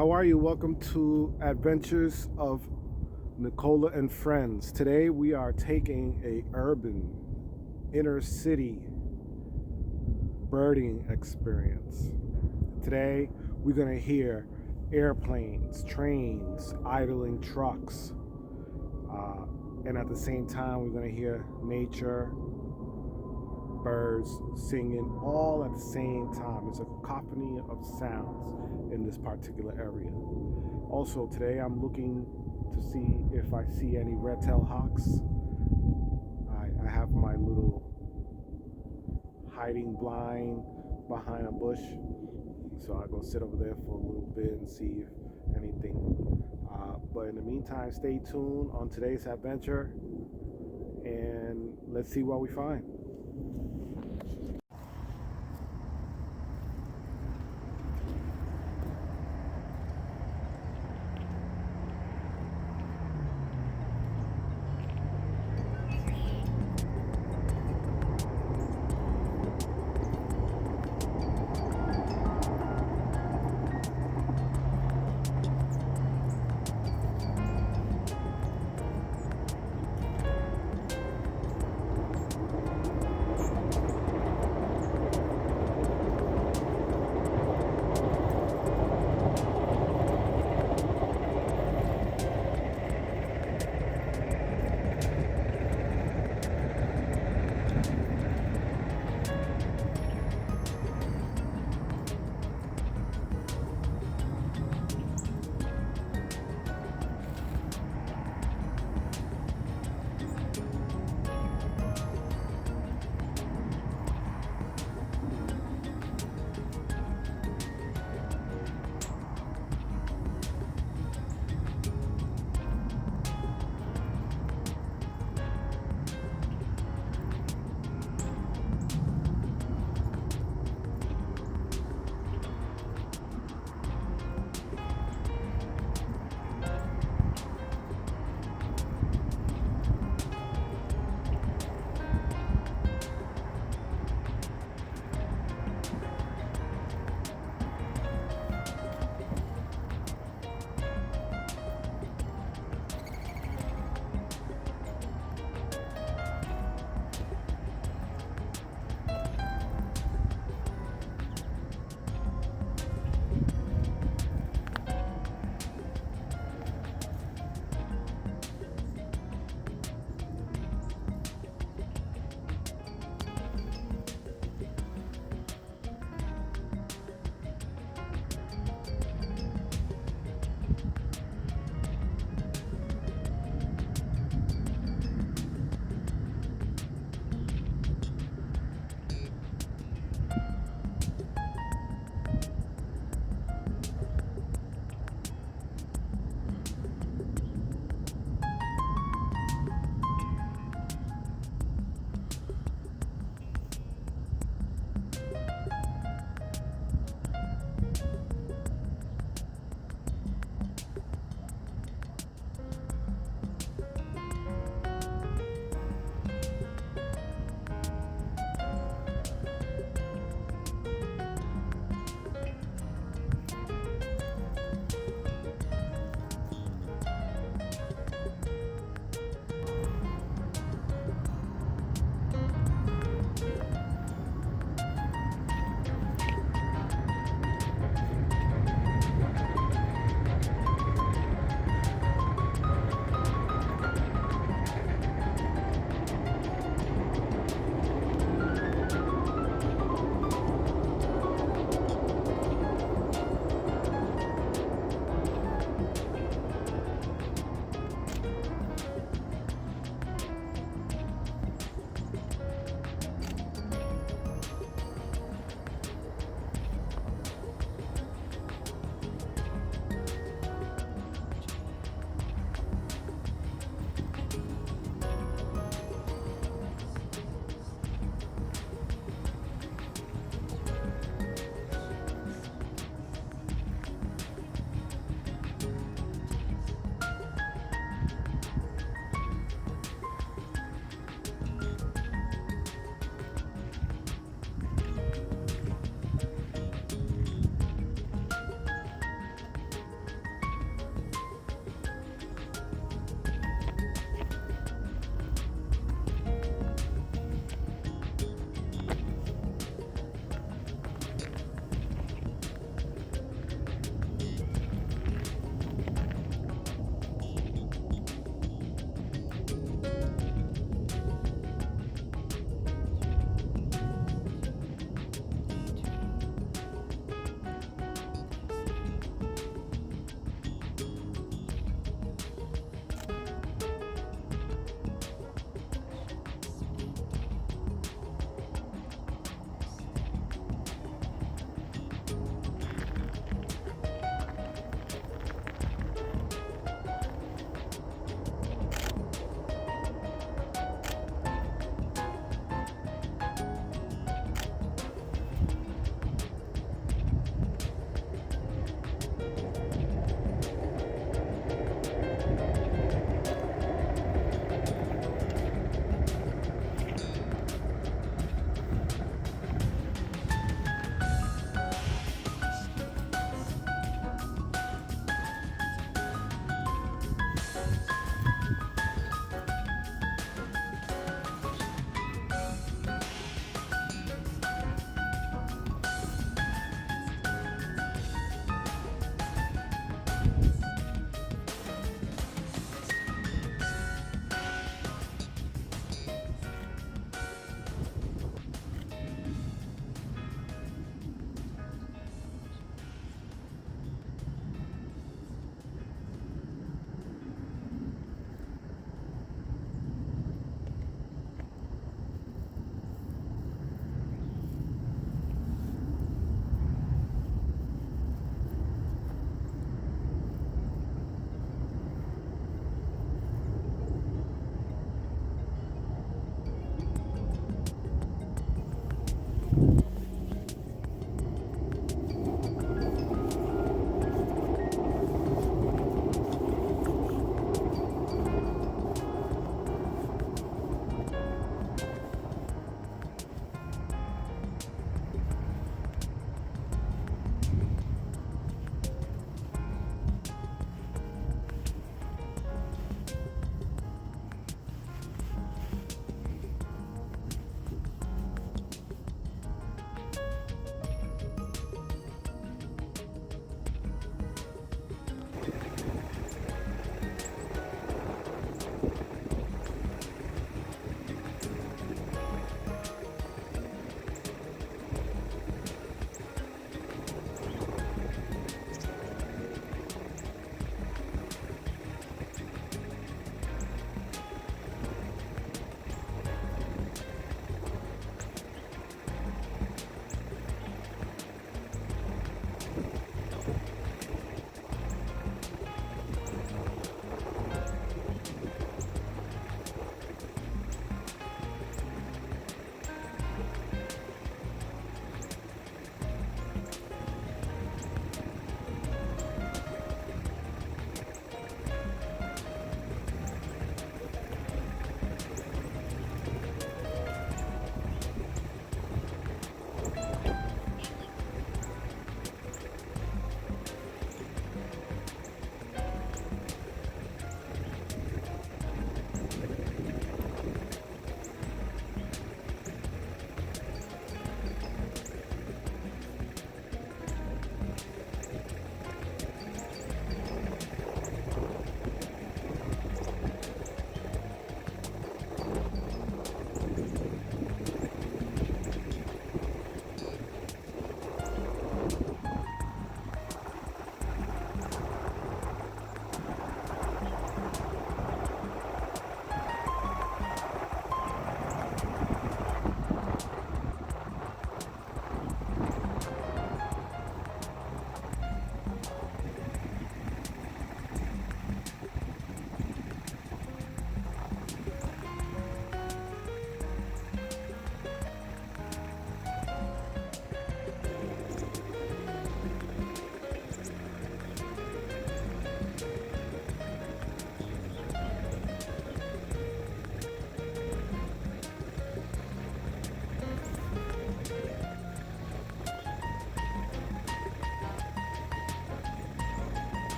How are you? Welcome to Adventures of Nicola and Friends. Today we are taking a urban inner city birding experience. Today we're going to hear airplanes, trains, idling trucks, and at the same time we're going to hear nature, birds singing all at the same time. It's a cacophony of sounds in this particular area. Also today I'm looking to see if I see any red-tailed hawks. I have my little hiding blind behind a bush, so I go sit over there for a little bit and see if anything. But in the meantime, stay tuned on today's adventure and let's see what we find.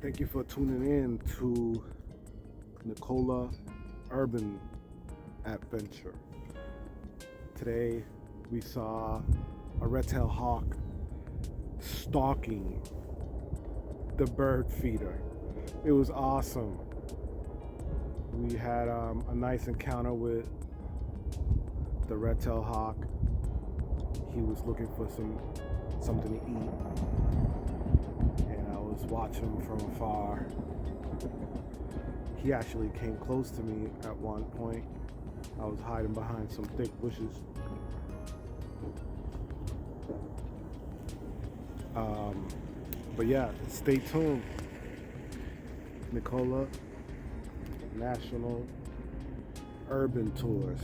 Thank you for tuning in to Nicola Urban Adventure. Today we saw a red-tailed hawk stalking the bird feeder. It was awesome. We had a nice encounter with the red-tailed hawk. He was looking for something to eat, and I was watching him from afar. He actually came close to me at one point. I was hiding behind some thick bushes. But yeah, stay tuned. Nicola National Urban Tours.